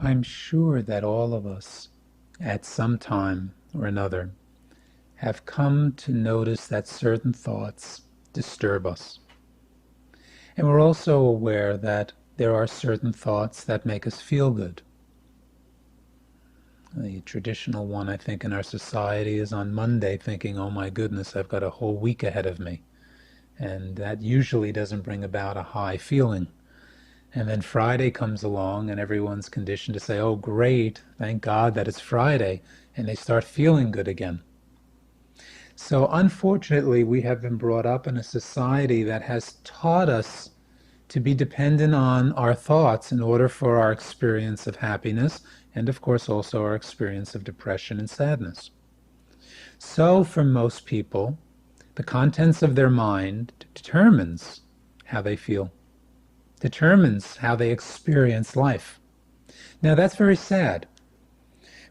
I'm sure that all of us, at some time or another, have come to notice that certain thoughts disturb us. And we're also aware that there are certain thoughts that make us feel good. The traditional one, I think, in our society is on Monday thinking, oh my goodness, I've got a whole week ahead of me. And that usually doesn't bring about a high feeling. And then Friday comes along and everyone's conditioned to say, oh great, thank God that it's Friday. And they start feeling good again. So unfortunately, we have been brought up in a society that has taught us to be dependent on our thoughts in order for our experience of happiness and of course also our experience of depression and sadness. So for most people, the contents of their mind determines how they feel, determines how they experience life. Now that's very sad,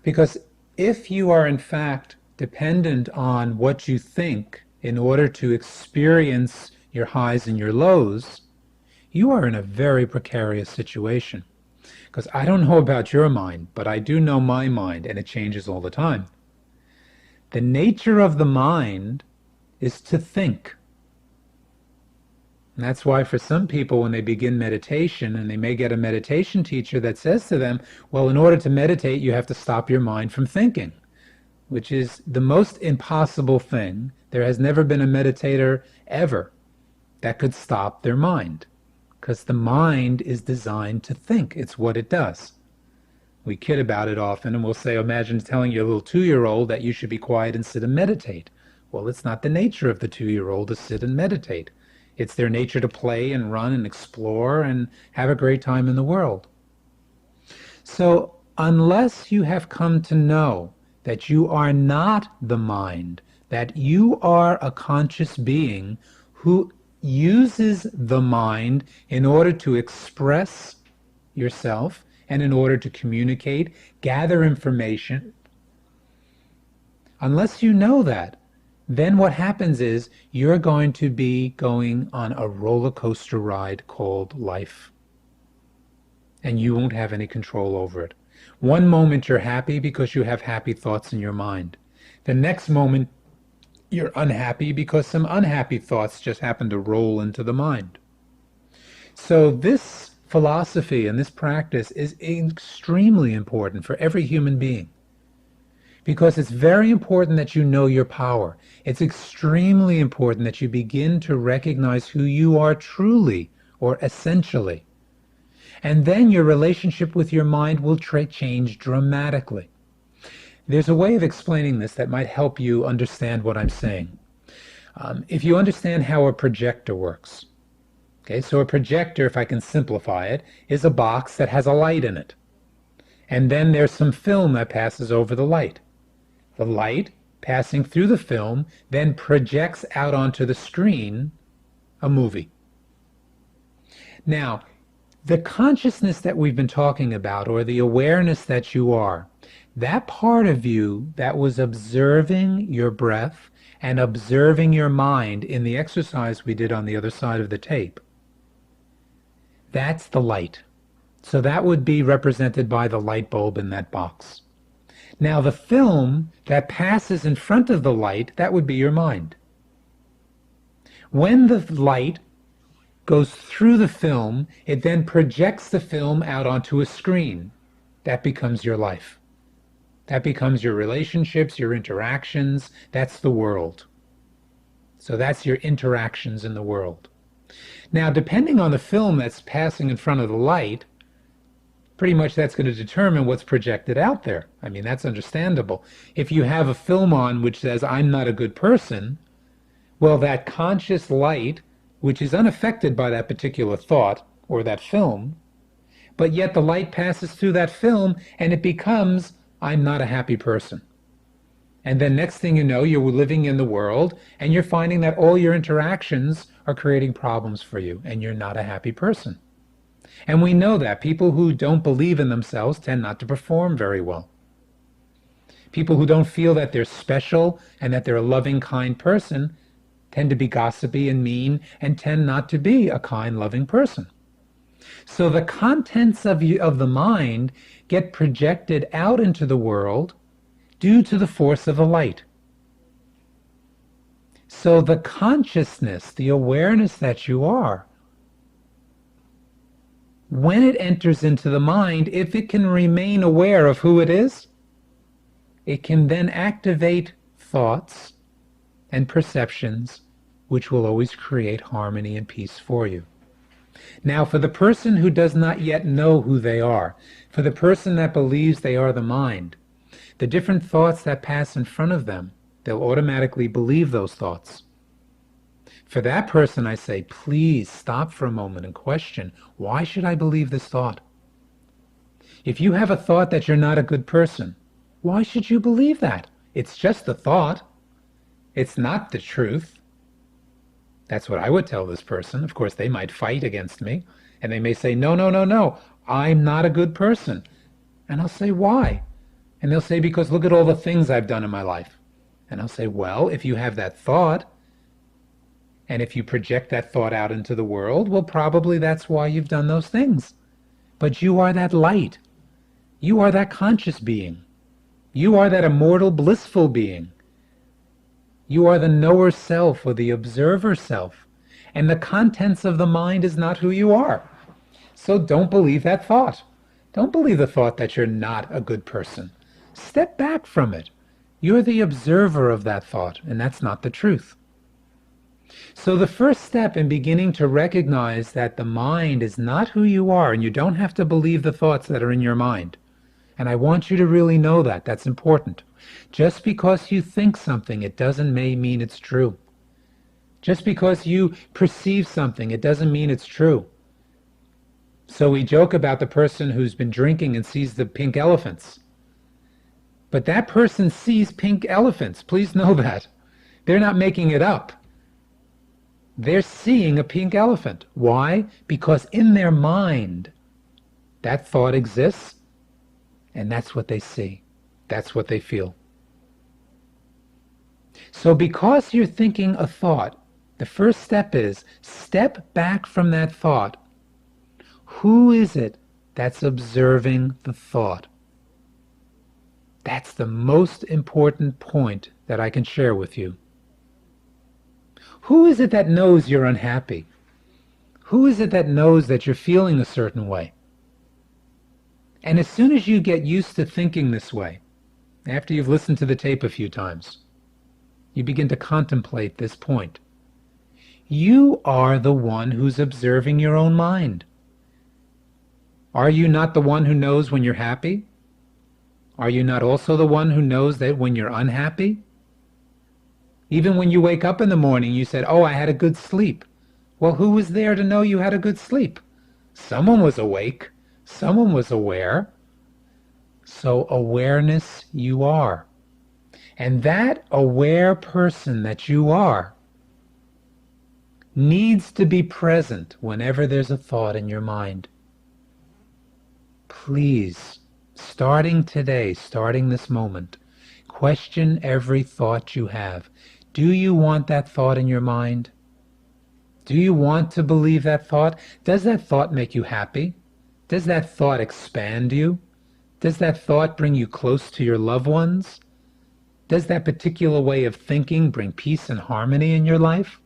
because if you are in fact dependent on what you think in order to experience your highs and your lows, you are in a very precarious situation. Because I don't know about your mind, but I do know my mind, and it changes all the time. The nature of the mind is to think. And that's why for some people, when they begin meditation, and they may get a meditation teacher that says to them, well, in order to meditate, you have to stop your mind from thinking, which is the most impossible thing. There has never been a meditator ever that could stop their mind, because the mind is designed to think. It's what it does. We kid about it often, and we'll say, imagine telling your little 2-year-old that you should be quiet and sit and meditate. Well, it's not the nature of the 2-year-old to sit and meditate. It's their nature to play and run and explore and have a great time in the world. So unless you have come to know that you are not the mind, that you are a conscious being who uses the mind in order to express yourself and in order to communicate, gather information. Unless you know that, then what happens is you're going to be going on a roller coaster ride called life. And you won't have any control over it. One moment you're happy because you have happy thoughts in your mind. The next moment you're unhappy because some unhappy thoughts just happen to roll into the mind. So this philosophy and this practice is extremely important for every human being, because it's very important that you know your power. It's extremely important that you begin to recognize who you are truly or essentially. And then your relationship with your mind will change dramatically. There's a way of explaining this that might help you understand what I'm saying. If you understand how a projector works, okay, so a projector, if I can simplify it, is a box that has a light in it. And then there's some film that passes over the light. The light passing through the film then projects out onto the screen a movie. Now, the consciousness that we've been talking about, or the awareness that you are, that part of you that was observing your breath and observing your mind in the exercise we did on the other side of the tape, that's the light. So that would be represented by the light bulb in that box. Now the film that passes in front of the light, that would be your mind. When the light goes through the film, it then projects the film out onto a screen. That becomes your life. That becomes your relationships, your interactions. That's the world. So that's your interactions in the world. Now, depending on the film that's passing in front of the light, pretty much that's going to determine what's projected out there. I mean, that's understandable. If you have a film on which says, I'm not a good person, well, that conscious light, which is unaffected by that particular thought or that film, but yet the light passes through that film and it becomes, I'm not a happy person. And then next thing you know, you're living in the world and you're finding that all your interactions are creating problems for you and you're not a happy person. And we know that people who don't believe in themselves tend not to perform very well. People who don't feel that they're special and that they're a loving, kind person tend to be gossipy and mean and tend not to be a kind, loving person. So the contents of the mind get projected out into the world due to the force of the light. So the consciousness, the awareness that you are, when it enters into the mind, if it can remain aware of who it is, it can then activate thoughts and perceptions which will always create harmony and peace for you. Now, for the person who does not yet know who they are, for the person that believes they are the mind, the different thoughts that pass in front of them, they'll automatically believe those thoughts. For that person, I say, please stop for a moment and question, why should I believe this thought? If you have a thought that you're not a good person, why should you believe that? It's just a thought. It's not the truth. That's what I would tell this person. Of course, they might fight against me, and they may say, no, no, no, no, I'm not a good person. And I'll say, why? And they'll say, because look at all the things I've done in my life. And I'll say, well, if you have that thought, and if you project that thought out into the world, well, probably that's why you've done those things. But you are that light. You are that conscious being. You are that immortal, blissful being. You are the knower self or the observer self. And the contents of the mind is not who you are. So don't believe that thought. Don't believe the thought that you're not a good person. Step back from it. You're the observer of that thought, and that's not the truth. So the first step in beginning to recognize that the mind is not who you are, and you don't have to believe the thoughts that are in your mind. And I want you to really know that. That's important. Just because you think something, it doesn't mean it's true. Just because you perceive something, it doesn't mean it's true. So we joke about the person who's been drinking and sees the pink elephants. But that person sees pink elephants. Please know that. They're not making it up. They're seeing a pink elephant. Why? Because in their mind, that thought exists, and that's what they see. That's what they feel. So because you're thinking a thought, the first step is step back from that thought. Who is it that's observing the thought? That's the most important point that I can share with you. Who is it that knows you're unhappy? Who is it that knows that you're feeling a certain way? And as soon as you get used to thinking this way, after you've listened to the tape a few times, you begin to contemplate this point. You are the one who's observing your own mind. Are you not the one who knows when you're happy? Are you not also the one who knows that when you're unhappy? Even when you wake up in the morning, you said, oh, I had a good sleep. Well, who was there to know you had a good sleep? Someone was awake. Someone was aware. So awareness you are. And that aware person that you are needs to be present whenever there's a thought in your mind. Please, starting today, starting this moment, question every thought you have. Do you want that thought in your mind? Do you want to believe that thought? Does that thought make you happy? Does that thought expand you? Does that thought bring you close to your loved ones? Does that particular way of thinking bring peace and harmony in your life?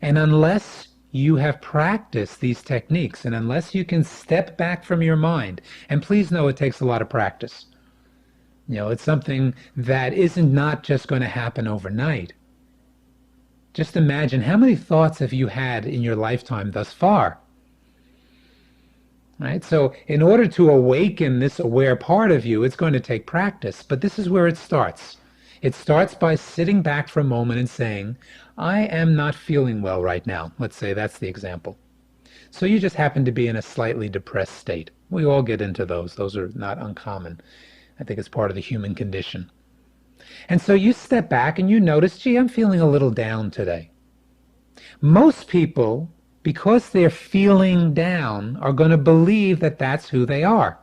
And unless you have practiced these techniques, and unless you can step back from your mind, and please know it takes a lot of practice. You know, it's something that isn't not just going to happen overnight. Just imagine, how many thoughts have you had in your lifetime thus far? Right? So in order to awaken this aware part of you, it's going to take practice. But this is where it starts. It starts by sitting back for a moment and saying, I am not feeling well right now. Let's say that's the example. So you just happen to be in a slightly depressed state. We all get into those. Those are not uncommon. I think it's part of the human condition. And so you step back and you notice, gee, I'm feeling a little down today. Most people, because they're feeling down, are going to believe that that's who they are.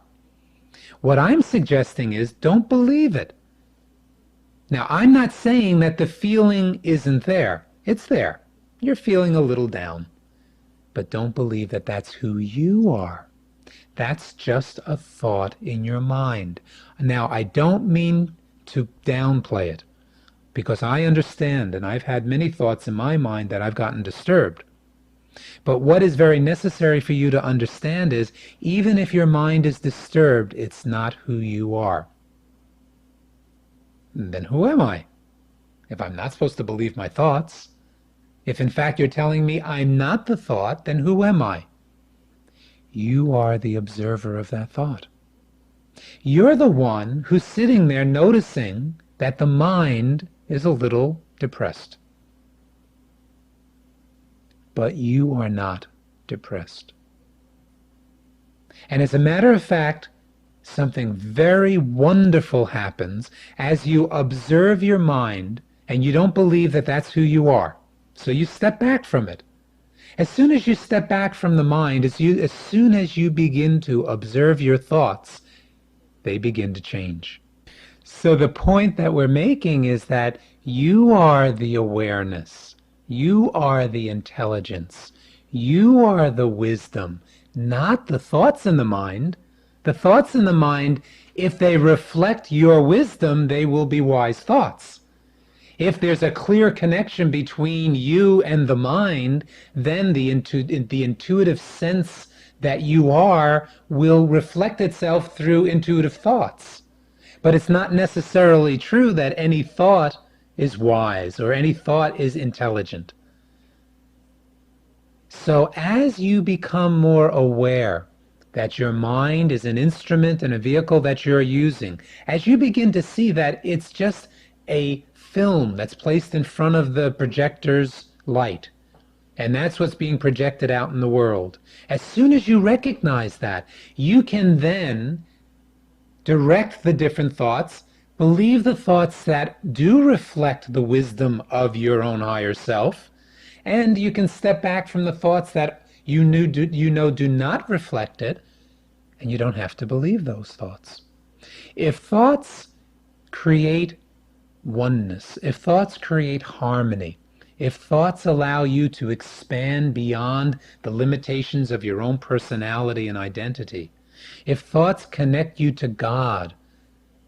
What I'm suggesting is, don't believe it. Now, I'm not saying that the feeling isn't there. It's there. You're feeling a little down. but don't believe that that's who you are. That's just a thought in your mind. Now, I don't mean to downplay it, because I understand, and I've had many thoughts in my mind that I've gotten disturbed. But what is very necessary for you to understand is, even if your mind is disturbed, it's not who you are. Then who am I? If I'm not supposed to believe my thoughts, if in fact you're telling me I'm not the thought, then who am I? You are the observer of that thought. You're the one who's sitting there noticing that the mind is a little depressed. But you are not depressed. And as a matter of fact, something very wonderful happens as you observe your mind and you don't believe that that's who you are. So you step back from it. As soon as you step back from the mind, as soon as you begin to observe your thoughts, they begin to change. So the point that we're making is that you are the awareness. You are the intelligence. You are the wisdom, not the thoughts in the mind. The thoughts in the mind, if they reflect your wisdom, they will be wise thoughts. If there's a clear connection between you and the mind, then the intuitive sense that you are will reflect itself through intuitive thoughts. But it's not necessarily true that any thought is wise or any thought is intelligent. So as you become more aware that your mind is an instrument and a vehicle that you're using, as you begin to see that it's just a film that's placed in front of the projector's light, and that's what's being projected out in the world, as soon as you recognize that, you can then direct the different thoughts, believe the thoughts that do reflect the wisdom of your own higher self, and you can step back from the thoughts that you know do not reflect it, and you don't have to believe those thoughts. If thoughts create oneness, if thoughts create harmony, if thoughts allow you to expand beyond the limitations of your own personality and identity, if thoughts connect you to God,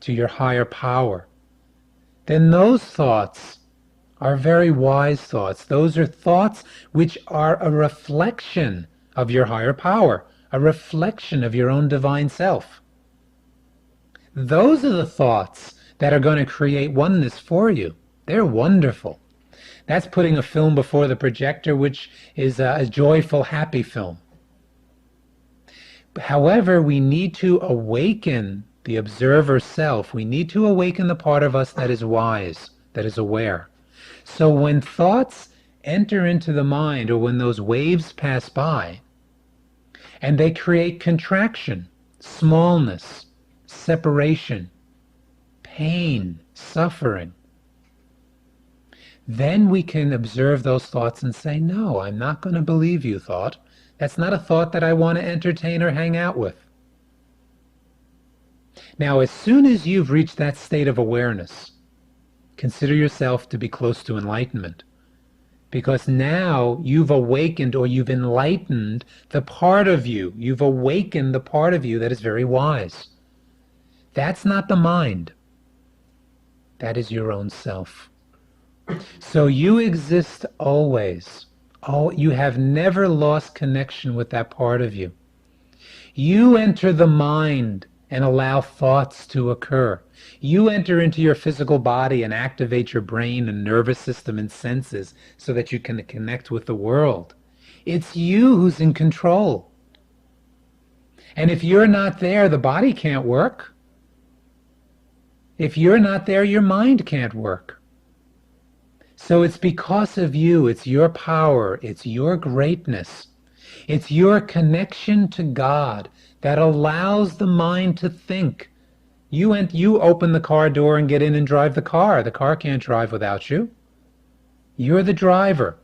to your higher power, then those thoughts are very wise thoughts. Those are thoughts which are a reflection of your higher power, a reflection of your own divine self. Those are the thoughts that are going to create oneness for you. They're wonderful. That's putting a film before the projector, which is a joyful, happy film. However, we need to awaken the observer self. We need to awaken the part of us that is wise, that is aware. So when thoughts enter into the mind, or when those waves pass by, and they create contraction, smallness, separation, pain, suffering, then we can observe those thoughts and say, no, I'm not going to believe you, thought. That's not a thought that I want to entertain or hang out with. Now, as soon as you've reached that state of awareness, consider yourself to be close to enlightenment, because now you've awakened, or you've enlightened the part of you. You've awakened the part of you that is very wise. That's not the mind. That is your own self. So you exist always. You have never lost connection with that part of you. You enter the mind and allow thoughts to occur. You enter into your physical body and activate your brain and nervous system and senses so that you can connect with the world. It's you who's in control. And if you're not there, the body can't work. If you're not there, your mind can't work. So it's because of you, it's your power, it's your greatness, it's your connection to God that allows the mind to think. You open the car door and get in and drive the car. The car can't drive without you. You're the driver.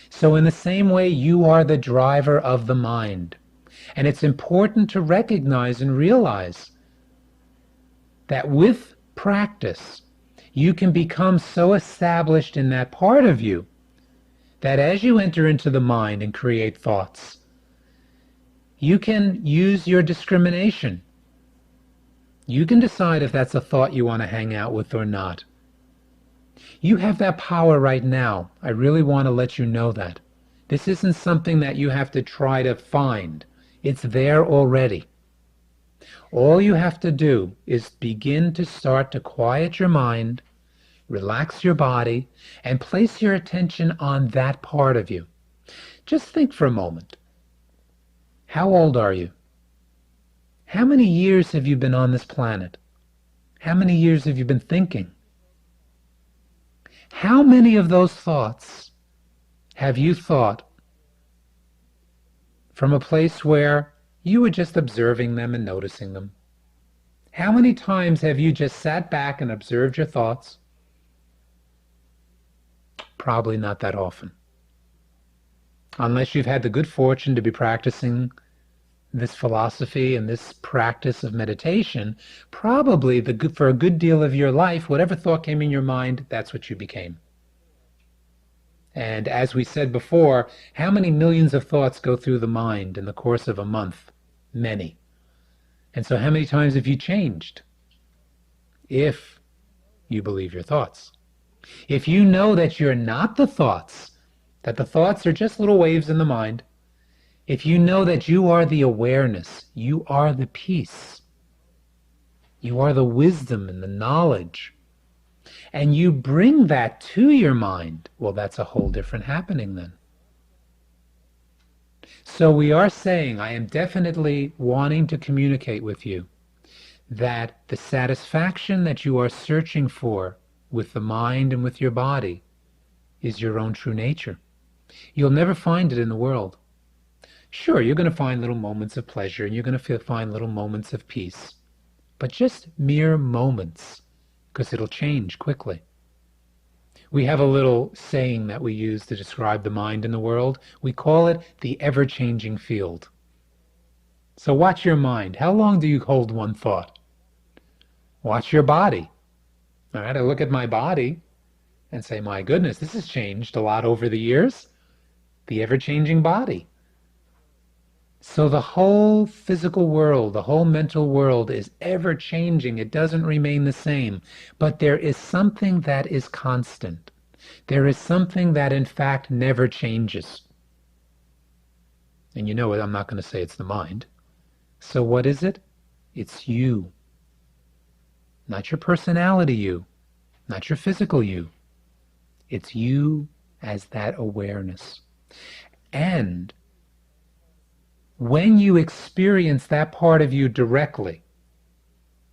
So in the same way, you are the driver of the mind. And it's important to recognize and realize that with practice, you can become so established in that part of you that as you enter into the mind and create thoughts, you can use your discrimination. You can decide if that's a thought you want to hang out with or not. You have that power right now. I really want to let you know that. This isn't something that you have to try to find. It's there already. All you have to do is begin to start to quiet your mind, relax your body, and place your attention on that part of you. Just think for a moment. How old are you? How many years have you been on this planet? How many years have you been thinking? How many of those thoughts have you thought from a place where you were just observing them and noticing them? How many times have you just sat back and observed your thoughts? Probably not that often. Unless you've had the good fortune to be practicing this philosophy and this practice of meditation, probably for a good deal of your life, whatever thought came in your mind, that's what you became. And as we said before, how many millions of thoughts go through the mind in the course of a month? Many. And so how many times have you changed? If you believe your thoughts. If you know that you're not the thoughts, that the thoughts are just little waves in the mind, if you know that you are the awareness, you are the peace, you are the wisdom and the knowledge, and you bring that to your mind, well, that's a whole different happening then. So we are saying, I am definitely wanting to communicate with you that the satisfaction that you are searching for with the mind and with your body is your own true nature. You'll never find it in the world. Sure, you're going to find little moments of pleasure and you're going to find little moments of peace, but just mere moments, because it'll change quickly. We have a little saying that we use to describe the mind in the world. We call it the ever-changing field. So watch your mind. How long do you hold one thought? Watch your body. All right, I look at my body and say, my goodness, this has changed a lot over the years. The ever-changing body. So the whole physical world, the whole mental world is ever-changing. It doesn't remain the same. But there is something that is constant. There is something that, in fact, never changes. And you know it, I'm not going to say it's the mind. So what is it? It's you. Not your personality you. Not your physical you. It's you as that awareness. And when you experience that part of you directly,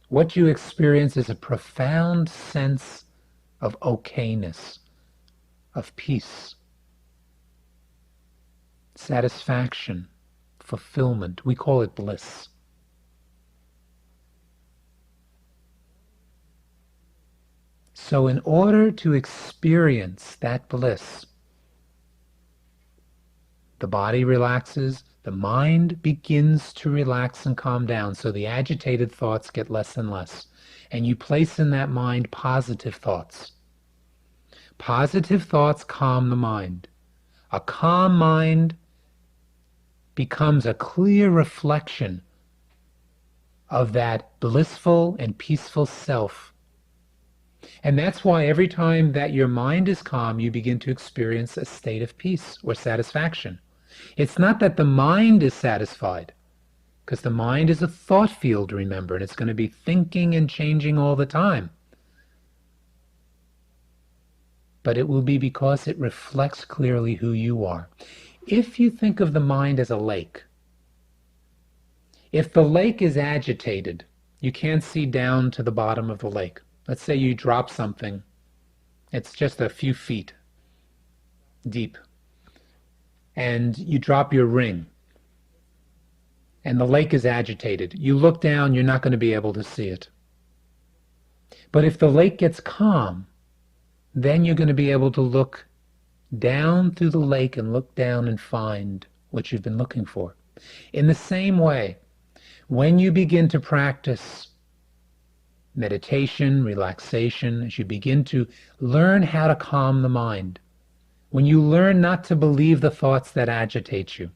what you experience is a profound sense of okayness, of peace, satisfaction, fulfillment. We call it bliss. So in order to experience that bliss, the body relaxes, the mind begins to relax and calm down, so the agitated thoughts get less and less. And you place in that mind positive thoughts. Positive thoughts calm the mind. A calm mind becomes a clear reflection of that blissful and peaceful self. And that's why every time that your mind is calm, you begin to experience a state of peace or satisfaction. It's not that the mind is satisfied, because the mind is a thought field, remember, and it's going to be thinking and changing all the time. But it will be because it reflects clearly who you are. If you think of the mind as a lake, if the lake is agitated, you can't see down to the bottom of the lake. Let's say you drop something, it's just a few feet deep, and you drop your ring, and the lake is agitated. You look down, you're not going to be able to see it. But if the lake gets calm, then you're going to be able to look down through the lake and look down and find what you've been looking for. In the same way, when you begin to practice meditation, relaxation, as you begin to learn how to calm the mind, when you learn not to believe the thoughts that agitate you,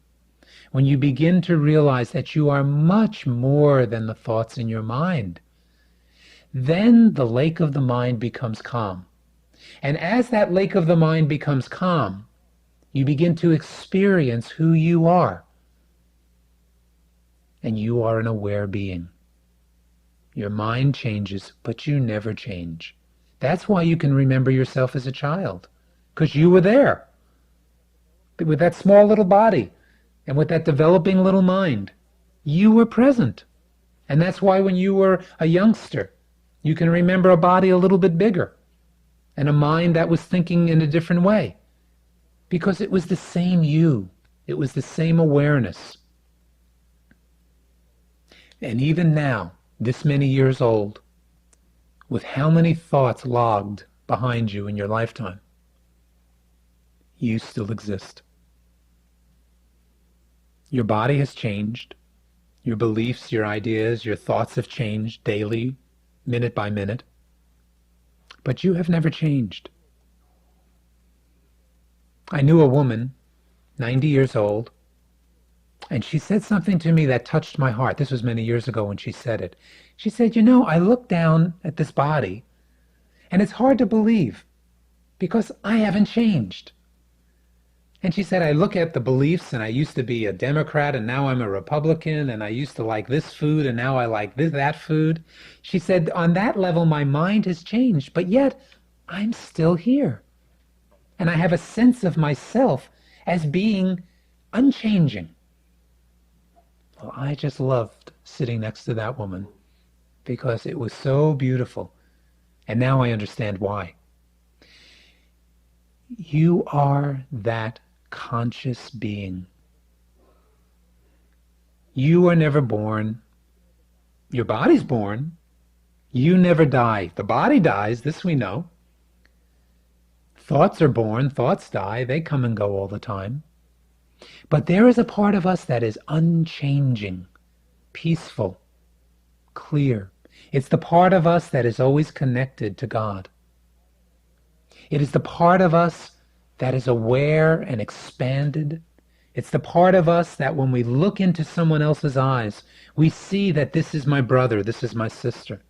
when you begin to realize that you are much more than the thoughts in your mind, then the lake of the mind becomes calm. And as that lake of the mind becomes calm, you begin to experience who you are. And you are an aware being. Your mind changes, but you never change. That's why you can remember yourself as a child, because you were there with that small little body and with that developing little mind. You were present. And that's why when you were a youngster, you can remember a body a little bit bigger and a mind that was thinking in a different way, because it was the same you. It was the same awareness. And even now, this many years old, with how many thoughts logged behind you in your lifetime, you still exist. Your body has changed. Your beliefs, your ideas, your thoughts have changed daily, minute by minute. But you have never changed. I knew a woman, 90 years old, and she said something to me that touched my heart. This was many years ago when she said it. She said, you know, I look down at this body, and it's hard to believe, because I haven't changed. And she said, I look at the beliefs, and I used to be a Democrat, and now I'm a Republican, and I used to like this food, and now I like that food. She said, on that level, my mind has changed, but yet I'm still here. And I have a sense of myself as being unchanging. Well, I just loved sitting next to that woman because it was so beautiful. And now I understand why. You are that conscious being. You are never born. Your body's born. You never die. The body dies, this we know. Thoughts are born, thoughts die, they come and go all the time. But there is a part of us that is unchanging, peaceful, clear. It's the part of us that is always connected to God. It is the part of us that is aware and expanded. It's the part of us that when we look into someone else's eyes, we see that this is my brother, this is my sister.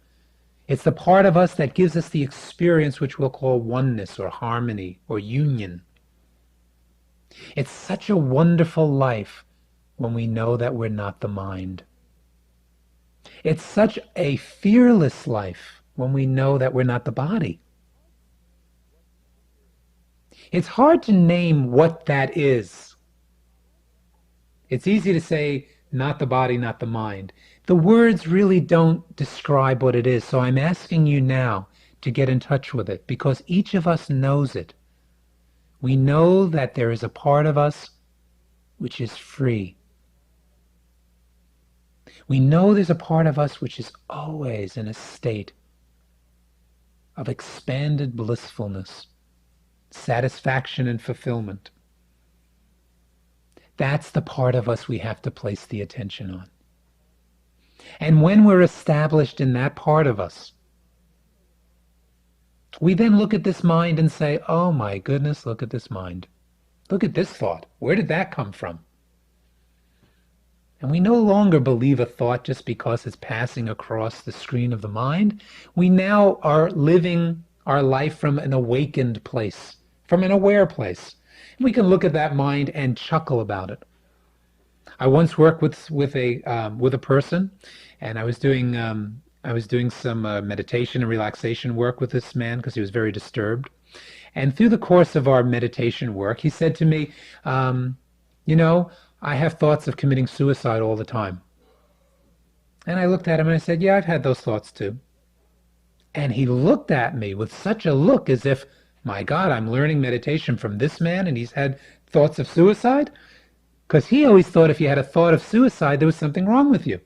It's the part of us that gives us the experience which we'll call oneness or harmony or union. It's such a wonderful life when we know that we're not the mind. It's such a fearless life when we know that we're not the body. It's hard to name what that is. It's easy to say, not the body, not the mind. The words really don't describe what it is, so I'm asking you now to get in touch with it, because each of us knows it. We know that there is a part of us which is free. We know there's a part of us which is always in a state of expanded blissfulness, satisfaction and fulfillment. That's the part of us we have to place the attention on. And when we're established in that part of us, we then look at this mind and say, oh my goodness, look at this mind. Look at this thought. Where did that come from? And we no longer believe a thought just because it's passing across the screen of the mind. We now are living our life from an awakened place, from an aware place. We can look at that mind and chuckle about it. I once worked with a person, and I was doing some meditation and relaxation work with this man because he was very disturbed. And through the course of our meditation work, he said to me, you know, I have thoughts of committing suicide all the time. And I looked at him and I said, yeah, I've had those thoughts too. And he looked at me with such a look as if, my God, I'm learning meditation from this man and he's had thoughts of suicide? Because he always thought if you had a thought of suicide, there was something wrong with you.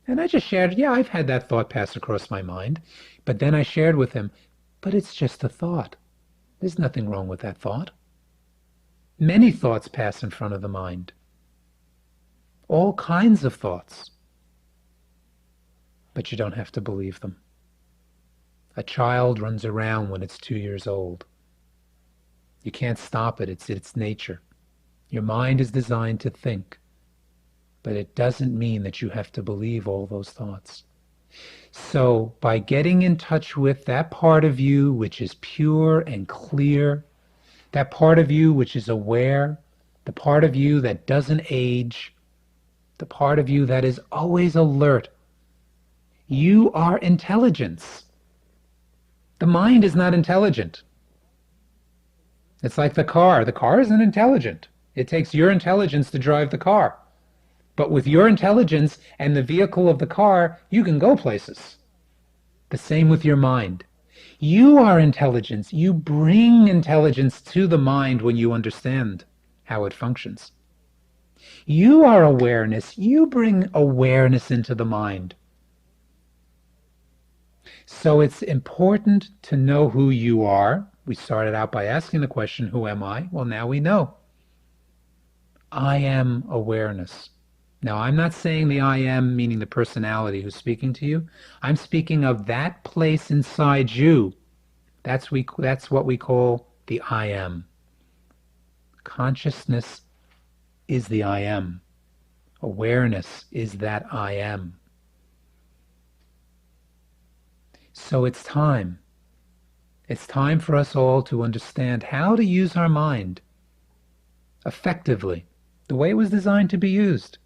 And I just shared, yeah, I've had that thought pass across my mind. But then I shared with him, but it's just a thought. There's nothing wrong with that thought. Many thoughts pass in front of the mind. All kinds of thoughts. But you don't have to believe them. A child runs around when it's 2 years old. You can't stop it. It's its nature. Your mind is designed to think, but it doesn't mean that you have to believe all those thoughts. So by getting in touch with that part of you which is pure and clear, that part of you which is aware, the part of you that doesn't age, the part of you that is always alert, you are intelligence. The mind is not intelligent. It's like the car. The car isn't intelligent. It takes your intelligence to drive the car. But with your intelligence and the vehicle of the car, you can go places. The same with your mind. You are intelligence. You bring intelligence to the mind when you understand how it functions. You are awareness. You bring awareness into the mind. So it's important to know who you are. We started out by asking the question, who am I? Well, now we know. I am awareness. Now, I'm not saying the I am meaning the personality who's speaking to you. I'm speaking of that place inside you. That's what we call the I am. Consciousness is the I am. Awareness is that I am. So it's time. It's time for us all to understand how to use our mind effectively, the way it was designed to be used.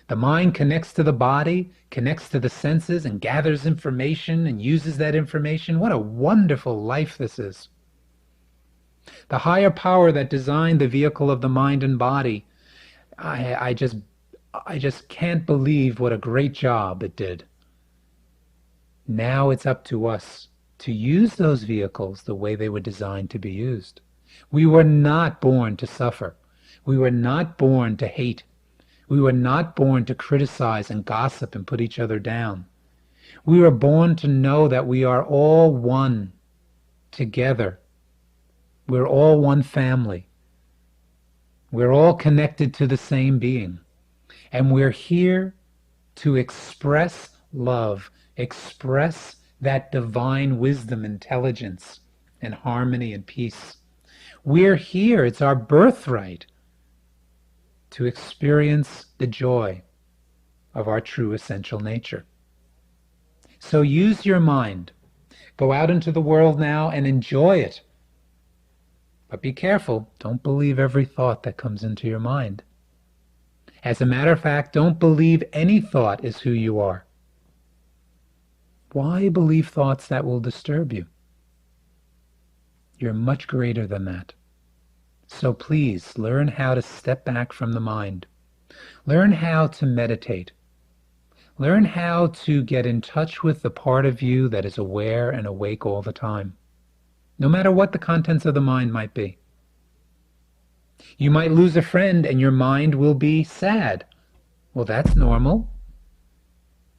The mind connects to the body, connects to the senses, and gathers information and uses that information. What a wonderful life this is. The higher power that designed the vehicle of the mind and body, I just can't believe what a great job it did. Now it's up to us to use those vehicles the way they were designed to be used. We were not born to suffer. We were not born to hate. We were not born to criticize and gossip and put each other down. We were born to know that we are all one together. We're all one family. We're all connected to the same being. And we're here to express love, express that divine wisdom, intelligence, and harmony and peace. We're here, it's our birthright to experience the joy of our true essential nature. So use your mind. Go out into the world now and enjoy it. But be careful, don't believe every thought that comes into your mind. As a matter of fact, don't believe any thought is who you are. Why believe thoughts that will disturb you? You're much greater than that. So please, learn how to step back from the mind. Learn how to meditate. Learn how to get in touch with the part of you that is aware and awake all the time, no matter what the contents of the mind might be. You might lose a friend and your mind will be sad. Well, that's normal.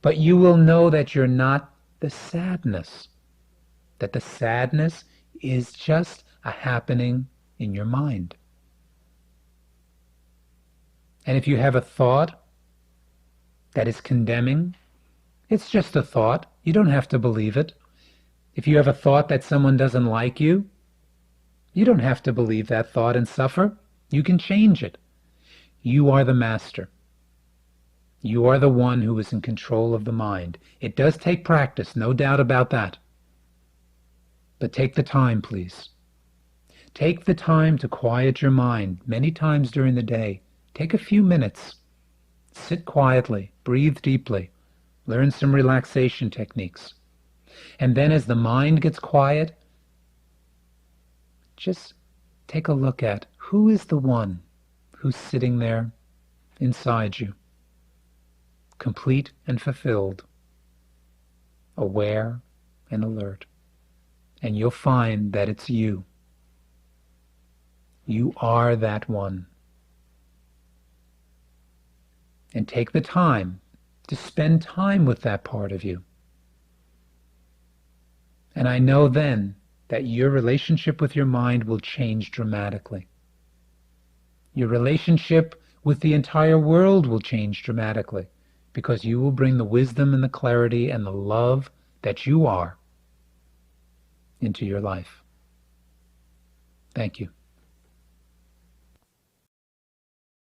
But you will know that you're not the sadness, that the sadness is just a happening in your mind. And if you have a thought that is condemning, it's just a thought. You don't have to believe it. If you have a thought that someone doesn't like you, you don't have to believe that thought and suffer. You can change it. You are the master. You are the one who is in control of the mind. It does take practice, no doubt about that. But take the time, please. Take the time to quiet your mind many times during the day. Take a few minutes. Sit quietly, breathe deeply, learn some relaxation techniques. And then as the mind gets quiet, just take a look at who is the one who's sitting there inside you, complete and fulfilled, aware and alert. And you'll find that it's you. You are that one. And take the time to spend time with that part of you. And I know then that your relationship with your mind will change dramatically. Your relationship with the entire world will change dramatically because you will bring the wisdom and the clarity and the love that you are into your life. Thank you.